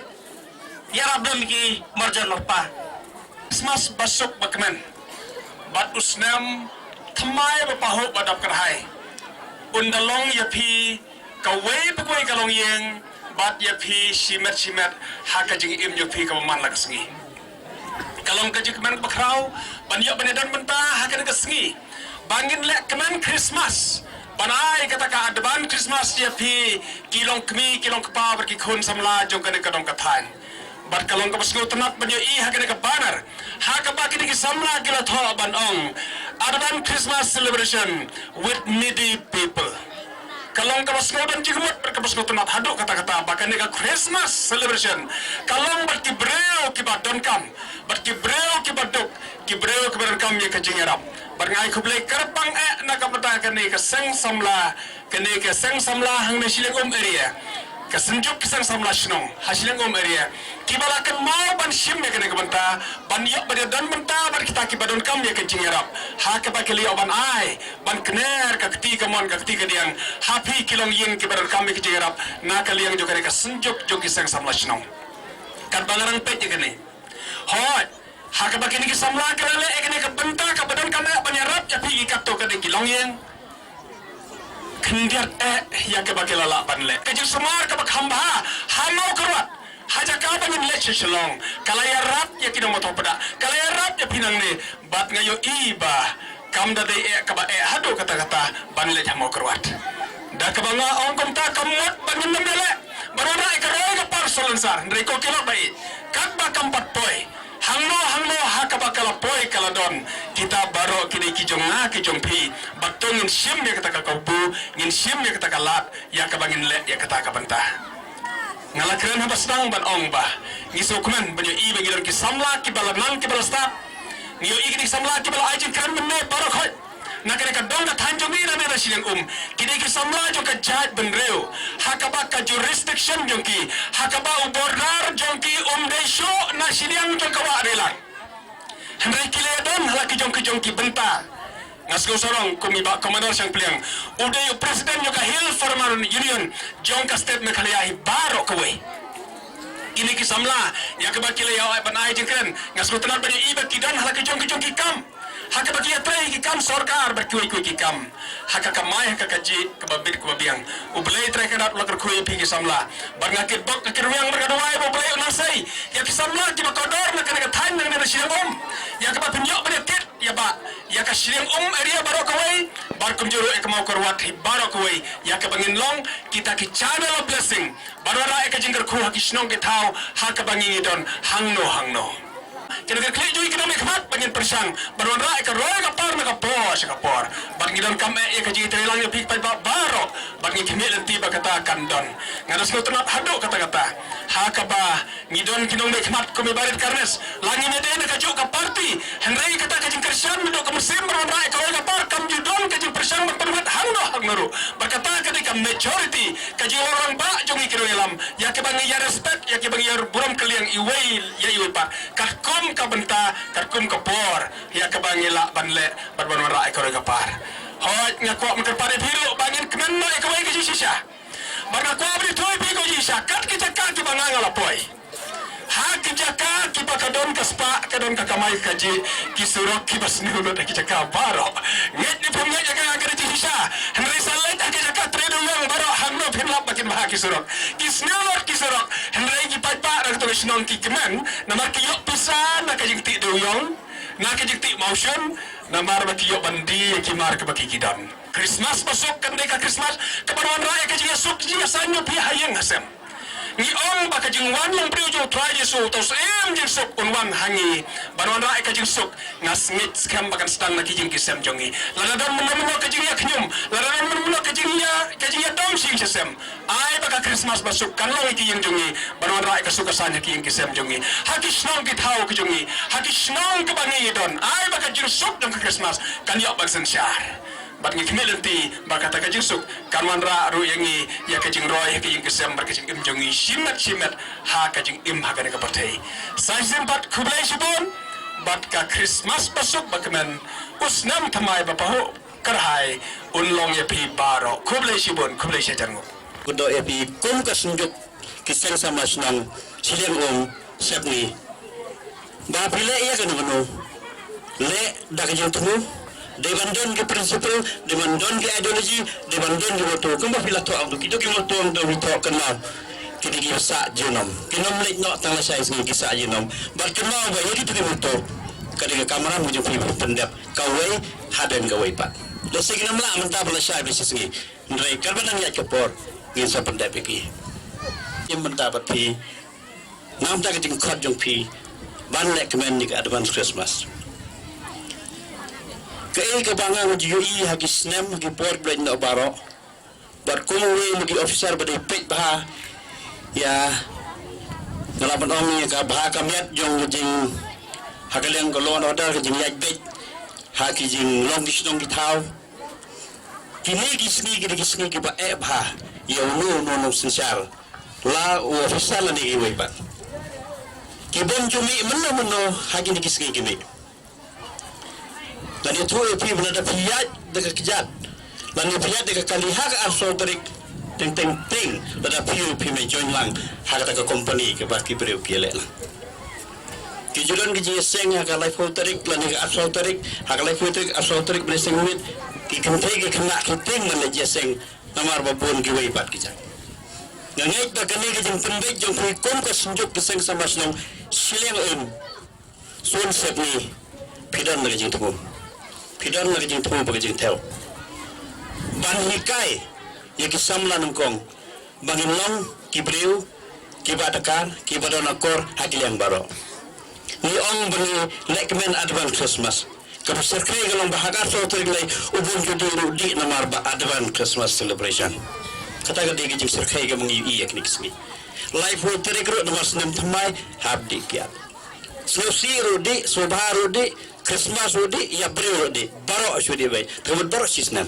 ya rabdam ki marjan marpa smas basuk bakmen bat usnam thamai bapaho badap karhai undalong ya phi kawai pagwai kalong yeng bat ya phi simet hakajing im ya phi kaman laksngi kalong kajik kemen bakrau banyak benedan mentah hakan kesengi bangin lek kemen Christmas banai kata ka adban Christmas ya phi kilong kmi kilong kpa berki khun samla jong kan kadong kathan bat kalong ka basgo tenat banyo I hakan ka banner ha ka ba kini samla kila tho ban ong adban Christmas celebration with needy people kalong ka basgo ban jigmut ka basgo tenat haduk kata-kata bakan ka Christmas celebration kalong berki breu ki badon kam berki breu ki baduk ki breu ki berkam ya ka jingerap barngai khublei karpang na kapata kani ka seng samla hang na sileng area ka senjuk kisang samla shnong hasileng area kibala kan mau ban shim ne kani kabanta ban yok ban dan banta bar kita ki badon kam ya ka jingerap ha ka ba kali oban ai ban kner ka kti ka mon ka kti ka diang happy kilong yin ki badon kam ya ka jingerap na kali yang jo kani ka senjuk jo kisang samla shnong kan bangarang pet ya kani hot haka bakini ki samla kerale ekne ka benta ka badan ka na banyarap ya pi ka to ka de kilong yen khindiat ya ka bakila la banle ka jil samar ka bakhamba hano karwat haja ka bangin le chelong kala ya rap ya kidong moto pada kala ya rap ya pinang ne bat ngayo iba kam da de ka ba hado kata-kata banle jamo karwat da ka banga ong kom ta kamot bangin namele barona ikaro ka parsolan sar ndre ko kilo bai kat ba kampat poi hangno hakabakala poi kaladon kita baro kini kijong pi batongin sim ya kata kaupu ngin sim ya kata kalat ya kabangin le ya kata kabanta ngalakren habasnang ban ong ba ngisokmen banyo I bangilon ki samla ki balanan ki balasta ngiyo I ki samla ki bala ajin kan menne baro khoi nakare ka dong ka thanjong ni na sileng kini ki samla jo ka jaj benreu hakaba ka jurisdiction jongki hakaba ubordar jongki desho na sileng jong ka wa relan hendai kile don halaki jongki benta ngasgo sorong komiba komandan sang pliang uday presiden jo ka hill farmer union jong ka state me khalaya baro kawai ini ki samla ya ka ba kile ya banai jengken ngasgo tenar bani iba kidan halaki jongki kam haka bagi atrai ki kam sarkar berkuai ki kam haka kamai haka kaji kababit kubabiang ublei trai kadat ulak berkuai pi ki samla barngakit bok ka kirwiang berkaduai ublei unasai ya ki samla ki bakodor na kana thain na sileng ya ka pinjok benetit ya ba ya ka sileng area baro kawai bar kumjuru ek mau korwat hi baro kawai ya ka bangin long kita ki channel of blessing barora ek jingker khu haki snong ke thau haka bangin don hangno kena klik jui kena mekmat bangin persang baruan rai ka roy ka par na ka por bangi don kam e ka ji trelang ya pik pai baro bangi kemel tiba kata kandon ngaras ko tenat hado kata ha ka ba ngidon kinong mekmat ko me barit karnes langi me den ka juk ka party henry kata ka jing kersan me do ka musim baruan rai ka roy ka par kam judon ka jing persang berpengat hangno berkata ketika majority ka ji orang ba jongi kiro elam ya ke bangi ya respect ya ke bangi ya buram kaliang iwei ya iwei pa karkom ka benta karkum ka por ya ka bangila banle barban rai ka par hoj ngako mengkepare biru bangin kemen no ka wai ka shisha barna ko abri toy pi ko shisha kat ki cakar ki banganga la poi ha ki cakar ki bakadon ka spa kadon ka kamai ka ji ki surok ki basni no ki cakar baro nget ni pumnya jaga ka ji shisha henry salai ta ki cakar tredo yang baro hamno phimlap bakin maha ki surok ki snelor ki surok henry ki paipa ra to shnong ki kemen namar ki yok pisan na ka jingti do yong na ka jingti motion namar ba ki yok bandi ki mar ka baki kidan Christmas pasok kan deka Christmas kabaruan raya ka jinga suk jinga sanyo pi hayeng hasem ni ong ba ka jing wan lang priyo try yesu tos jing suk unwan hangi baruan raya ka jing suk ngas ngit skam bakan stang na ki jing kisem jongi laladon menemuno ka jing ya knyum laladon menemuno ka jing ya dom sing sesem ai ba ka Christmas pasok kan lo ki jing jongi baruan raya ka suka sanya ki jing kisem jongi hakisnong ki thau ki jongi hakisnong ka bangi don ai ba ka jing suk jong ka Christmas kan yok bang sensyar bat ngi kmelenti bakata ka jingsuk kanwan ra ru yangi ya ka jing roy ka jing kesem bar ka jing im jongi shimat ha ka jing im ha ka ne ka patei sajim bat khublai shibon bat ka Christmas pasuk bakmen usnam thamai bapaho kerhai unlong ya pi baro kublai sibon kublai sejango kudo ya pi kum kasunjuk kiseng sama senang sileng sepni ba pile ya kan le dak jeng temu debandon ke prinsipal debandon ke ideologi debandon ke moto kemba pila to ang kita ke moto ang do to kenal kini kisa jenom kinom le no tang sai sini kisa jenom bar kenal ba yaki tu moto kadang kamera muju pi pendap kawai haden kawai pat le segina mla menta bala sai bi sini ndai karbanang ya kepor ngin sa pendap iki yang mendapat pi nam tak jeng khot jong pi ban recommend ni advance Christmas kaya kebangan jui hagi snem hagi board blade no baro bar kumwe hagi officer badai pet bah ya ngalapan ong ya ka bah kamiat jong jing hagaleng golon order jing yaj bet hagi jing long disnong ditau kini gisni ki ba e bah ya no sincere la officer la ni iwe pat kibon jumi menno hagi ni gisni kimi dan itu pi berada piyat dekat kejat dan piyat dekat kali hak asal tarik ting ada pi me join lang hak dekat company ke baki beriu pielek lang kejuran ke jeseng hak life tarik lan dekat asal tarik hak life tarik asal tarik blessing mit ki kentai ke kena kiting lan jeseng namar babon ki wei pat kejat ngai ta kani ke jeng pendek jong pi kom ke sunjuk keseng sama senong sileng sun sepni pidan lagi jeng temu pidan lagi jeng temu bagi jeng tel ban hikai ya kisamla nungkong bangin long kibriu kibadakar kibadonakor hati yang baro ni ong bani lekmen advance Christmas kabusir kai galong bahagar so tergilai ubun judu di namar ba advance Christmas celebration kata gadi jeng sirkai ga mangi iya kini kismi life will terikro namar senam thamai habdi kiat Slosi rudi, sobha rudi, Christmas rudi, ya beri rudi, barok sudi baik, terus barok sisnan.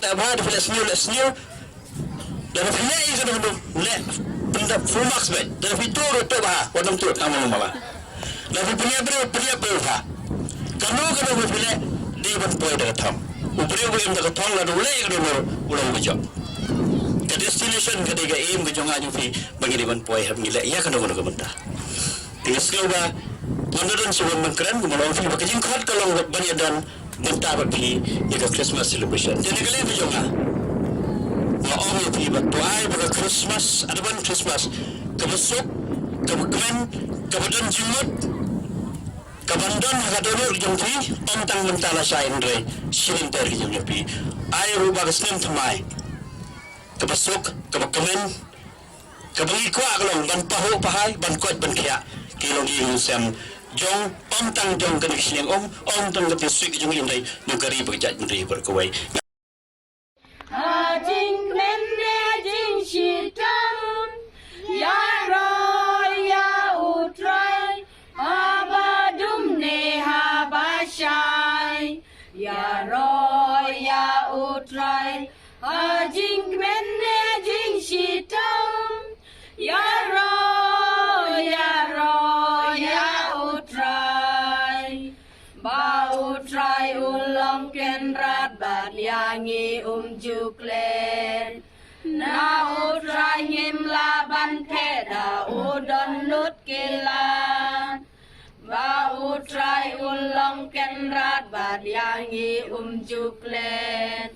Tak bahar bila senior, dan bila ini sudah le, benda full marks baik, dan fitur rudi bahar, wadam tu, kamu malah. Dan punya beri bahar. Kalau bila di berpoy dekat tham, uberi dekat tham lalu le ulang bejok. Ke destination ketiga aim bejong aja fi bagi di berpoy ham gila, ia kena benda. Tinggal sekolah Mandaran sebelum mengkeren, kemudian film kerja khot kalau banyak dan mentabak di jika Christmas celebration. Jadi kalian berjumpa, orang yang tiba doa pada Christmas, advance Christmas, kebesuk, kebekemen, kebedan jimut, kebandan kadoror jumpi, tentang mentala saindre, silinter jumpi. Air rubah keselam temai, kebesuk, kebekemen, kebengikwa kalau ban pahu pahai, ban kuat ban kia, kilong ilmu sem. Jong tang jong kan siang tang ke tisik jong indai nugari berjat indai berkawai jing menne jing shitam ya roya utrai abadum ne habashai ya roya utrai jing menne jing shitam ya try ulang kenrat bat yangi juklen na try ngim laban peda udon lut kilan ba try ulang kenrat bat yangi juklen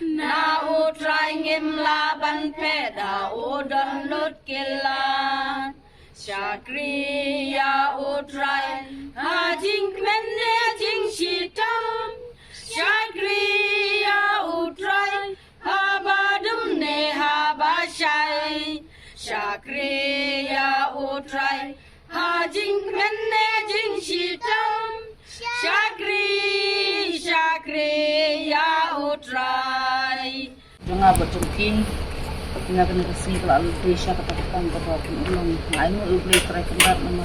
na try ngim laban peda udon lut kilan Shakriya utrai jing menne jing shitam Shakriya utrai habadum ne habashai Shakriya utrai jing menne jing shitam Shakriya utrai Jangan bercungking Tinggal kena kesini kalau desa kata-kata bahwa ulung, ainu ulung terkenal nama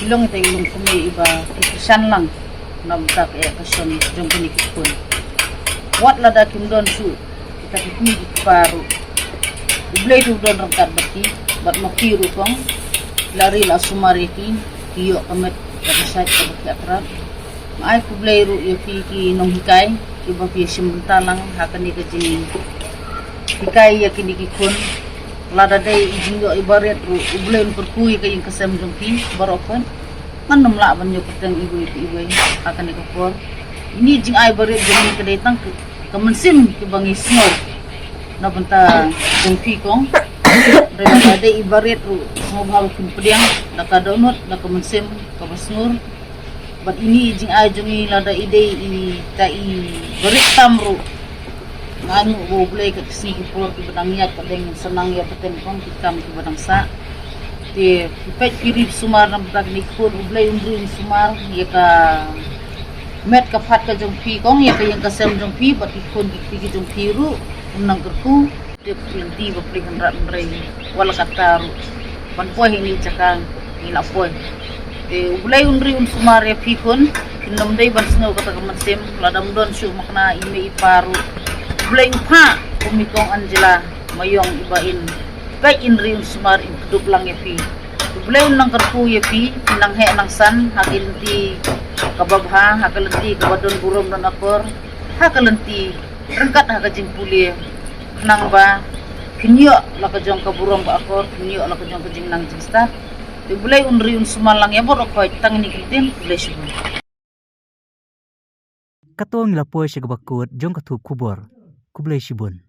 ulung itu ulung kami iba kesan lang, nampak kesan jom kini kipun. Wat lada kimdon su kita kini paru. Ulung itu don rangkat berki, bat makiru kong, lari la sumareki, kiyo kamet kata saya berki atrap. Ai kublai ru yoki ki nong hikai, iba pi bynta lang hakani ka jing hikai ya kini kikun lada dai jingo ibaret ru ublen perkui ka yang kesem jongpi barokan manum la banyo peteng ibu hakani ka por ini jing ai baret jong ka dai tang ka mensim ke bangi snor na benta jongpi kong rela dai ibaret ru ngobal kun pediang na ka donut na ka mensim ka basnur bat ini jing ai jongi lada ide i tai baret tamru nganu bo boleh ke si por ki badang niat kadeng senang ya peten kong kita ki badang sa te pet kiri sumar nam tak ni por boleh undru sumar ya ka met ka phat ka jongpi kong ya ka yang ka sem jongpi bat ki kon ki jongpi ru nang kerku te pinti ba pri kan rat rei wala kata ru pan poh ini cakang ni la poh te boleh undri sumar ya pi kon kinom dei ban snow kata ka mansem ladam don syu makna ime iparu Bleng pa kumikong Jylla mayong ibain kay inriun sumar in kedup lang yapi bleng nang kerpu yapi nang he nang san haginti kababha hakalenti kabadon burom dan akor hakalenti rengkat hakajing puli nang ba kinyo la kajong kaburom ba akor kinyo la kajong kajing nang jista bleng unriun sumar lang yabor koy tang ni kitin bleshu Katong lapoi siya bakut jong katup khubor kublai shibun.